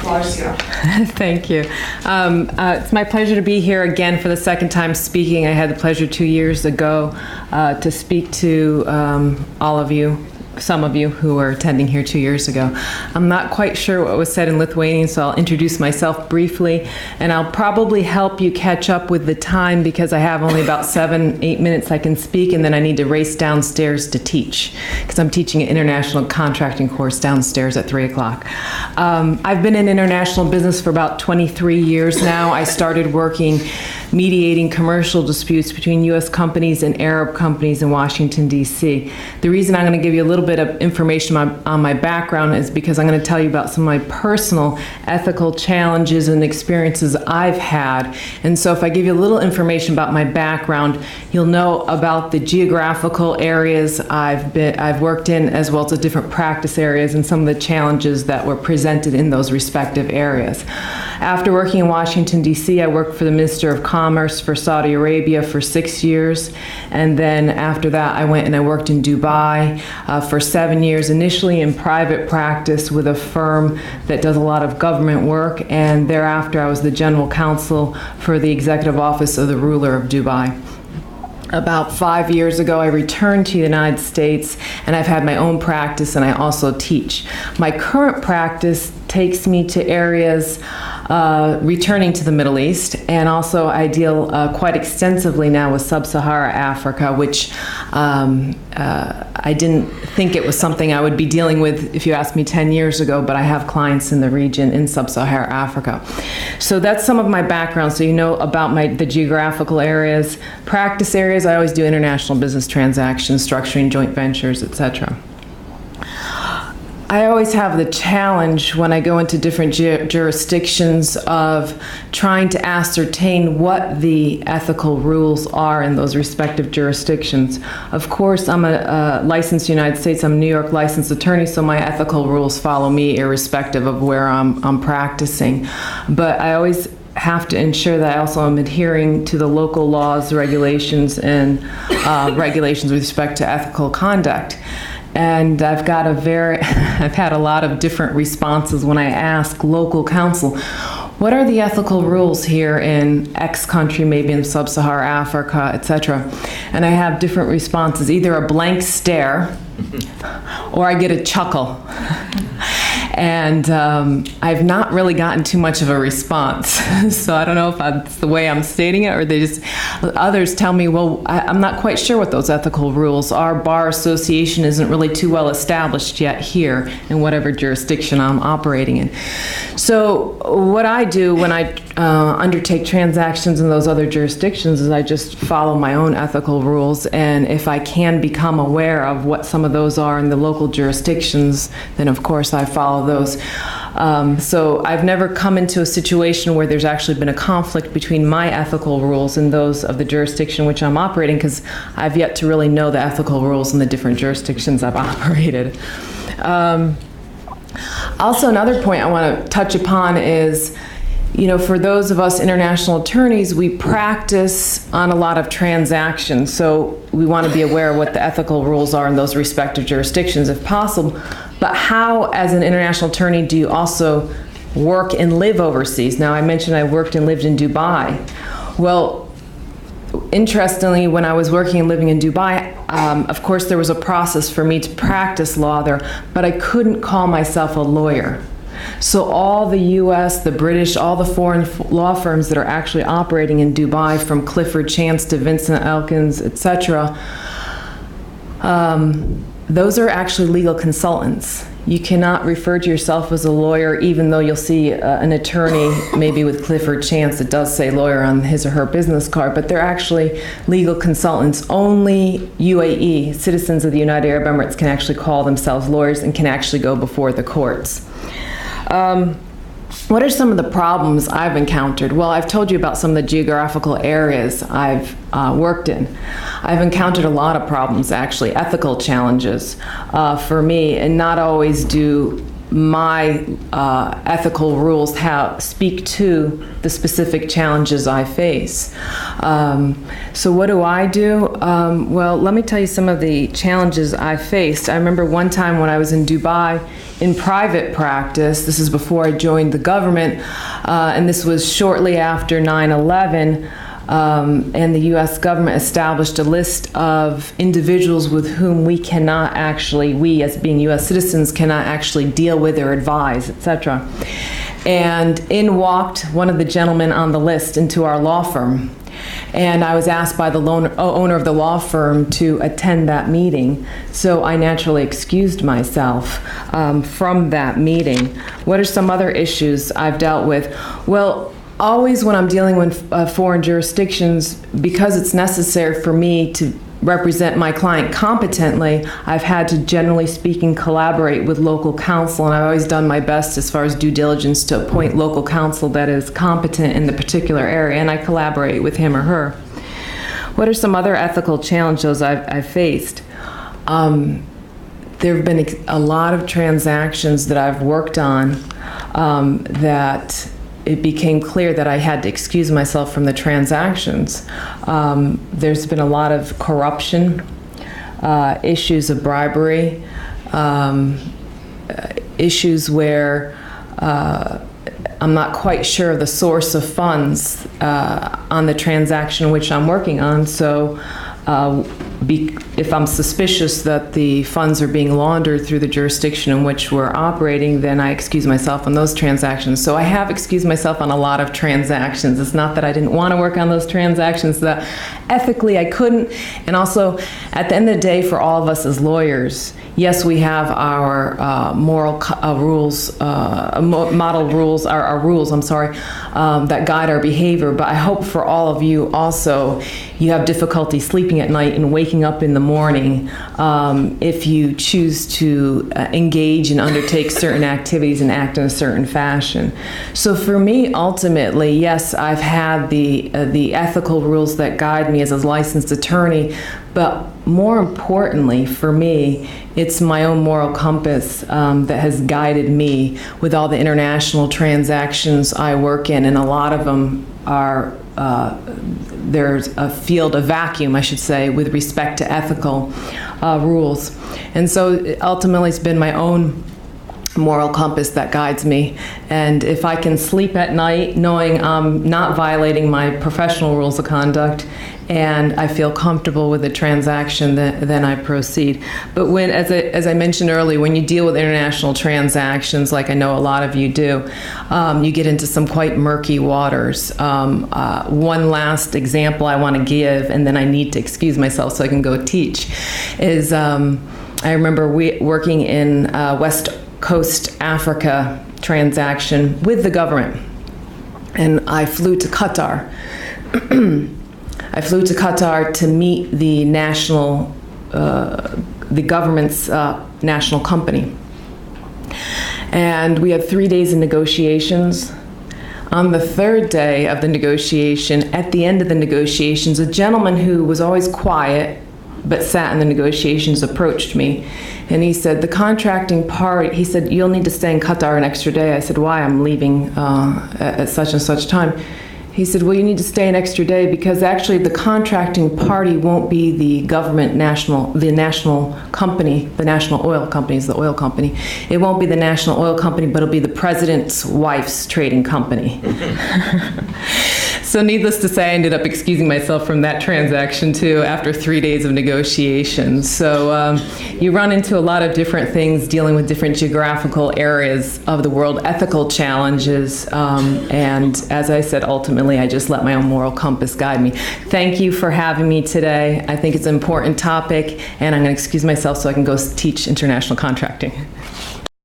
floor is yours. Thank you. It's my pleasure to be here again for the second time speaking. I had the pleasure 2 years ago to speak to all of you, some of you who were attending here 2 years ago. I'm not quite sure what was said in Lithuanian, so I'll introduce myself briefly, and I'll probably help you catch up with the time because I have only about 7-8 minutes I can speak, and then I need to race downstairs to teach because I'm teaching an international contracting course downstairs at 3 o'clock. I've been in international business for about 23 years now. I started working mediating commercial disputes between U.S. companies and Arab companies in Washington, D.C. The reason I'm going to give you a little bit of information on my background is because I'm going to tell you about some of my personal ethical challenges and experiences I've had. And so if I give you a little information about my background, you'll know about the geographical areas I've worked in, as well as the different practice areas and some of the challenges that were presented in those respective areas. After working in Washington, D.C., I worked for the Minister of Commerce for Saudi Arabia for 6 years. And then after that, I went and I worked in Dubai for 7 years, initially in private practice with a firm that does a lot of government work. And thereafter, I was the general counsel for the executive office of the ruler of Dubai. About 5 years ago, I returned to the United States, and I've had my own practice, and I also teach. My current practice takes me to areas returning to the Middle East, and also I deal quite extensively now with Sub-Saharan Africa, which I didn't think it was something I would be dealing with if you asked me 10 years ago, but I have clients in the region in Sub-Saharan Africa. So that's some of my background, so you know about the geographical areas. Practice areas, I always do international business transactions, structuring joint ventures, etc. I always have the challenge when I go into different jurisdictions of trying to ascertain what the ethical rules are in those respective jurisdictions. Of course, I'm a licensed United States, I'm a New York licensed attorney, so my ethical rules follow me irrespective of where I'm practicing. But I always have to ensure that I also am adhering to the local laws, regulations, and regulations with respect to ethical conduct. And I've had a lot of different responses when I ask local counsel, what are the ethical rules here in X country, maybe in Sub-Saharan Africa, etc. And I have different responses, either a blank stare or I get a chuckle. And I've not really gotten too much of a response. So I don't know if that's the way I'm stating it, or others tell me, well, I'm not quite sure what those ethical rules are. Bar association isn't really too well established yet here in whatever jurisdiction I'm operating in. So what I do when I undertake transactions in those other jurisdictions is I just follow my own ethical rules, and if I can become aware of what some of those are in the local jurisdictions, then of course I follow those. So I've never come into a situation where there's actually been a conflict between my ethical rules and those of the jurisdiction in which I'm operating, because I've yet to really know the ethical rules in the different jurisdictions I've operated. Also, another point I want to touch upon is, you know, for those of us international attorneys, we practice on a lot of transactions, so we want to be aware of what the ethical rules are in those respective jurisdictions if possible. But how, as an international attorney, do you also work and live overseas? Now, I mentioned I worked and lived in Dubai. Well, interestingly, when I was working and living in Dubai, of course there was a process for me to practice law there, but I couldn't call myself a lawyer. So all the U.S., the British, all the foreign law firms that are actually operating in Dubai, from Clifford Chance to Vincent Elkins, etc., those are actually legal consultants. You cannot refer to yourself as a lawyer, even though you'll see an attorney, maybe with Clifford Chance, that does say lawyer on his or her business card, but they're actually legal consultants. Only UAE, citizens of the United Arab Emirates, can actually call themselves lawyers and can actually go before the courts. What are some of the problems I've encountered? Well, I've told you about some of the geographical areas I've worked in. I've encountered a lot of problems, actually, ethical challenges for me, and not always do my ethical rules speak to the specific challenges I face. So what do I do? Well, let me tell you some of the challenges I faced. I remember one time when I was in Dubai in private practice, this is before I joined the government, and this was shortly after 9/11, and the U.S. government established a list of individuals with whom we as being U.S. citizens, cannot actually deal with or advise, etc. And in walked one of the gentlemen on the list into our law firm. And I was asked by the owner of the law firm to attend that meeting. So I naturally excused myself from that meeting. What are some other issues I've dealt with? Well, always when I'm dealing with foreign jurisdictions, because it's necessary for me to represent my client competently, I've had to, generally speaking, collaborate with local counsel, and I've always done my best as far as due diligence to appoint local counsel that is competent in the particular area, and I collaborate with him or her. What are some other ethical challenges I've faced? There have been a lot of transactions that I've worked on that it became clear that I had to excuse myself from the transactions. There's been a lot of corruption, issues of bribery, issues where I'm not quite sure of the source of funds on the transaction which I'm working on. So if I'm suspicious that the funds are being laundered through the jurisdiction in which we're operating, then I excuse myself on those transactions. So I have excused myself on a lot of transactions. It's not that I didn't want to work on those transactions, that ethically I couldn't. And also, at the end of the day, for all of us as lawyers, yes, we have our moral rules, model rules, our rules, that guide our behavior. But I hope for all of you also, you have difficulty sleeping at night and waking up in the morning if you choose to engage and undertake certain activities and act in a certain fashion. So for me, ultimately, yes, I've had the ethical rules that guide me as a licensed attorney, but more importantly for me, it's my own moral compass that has guided me with all the international transactions I work in, and a lot of them are, there's a vacuum, I should say, with respect to ethical rules. And so ultimately it's been my own moral compass that guides me. And if I can sleep at night knowing I'm not violating my professional rules of conduct and I feel comfortable with the transaction, then I proceed. But when, as I mentioned earlier, when you deal with international transactions, like I know a lot of you do, you get into some quite murky waters. One last example I want to give, and then I need to excuse myself so I can go teach, is I remember working in West Coast Africa transaction with the government, and I flew to Qatar. I flew to Qatar to meet the government's national company. And we had 3 days of negotiations. On the third day of the negotiation, at the end of the negotiations, a gentleman who was always quiet but sat in the negotiations approached me. And he said, the contracting party, he said, you'll need to stay in Qatar an extra day. I said, why? I'm leaving at such and such time. He said, well, you need to stay an extra day because actually the contracting party won't be the national company, the national oil company is the oil company. It won't be the national oil company, but it'll be the president's wife's trading company. So needless to say, I ended up excusing myself from that transaction too after 3 days of negotiations. So you run into a lot of different things dealing with different geographical areas of the world, ethical challenges, and as I said, ultimately I just let my own moral compass guide me. Thank you for having me today. I think it's an important topic, and I'm going to excuse myself so I can go teach international contracting.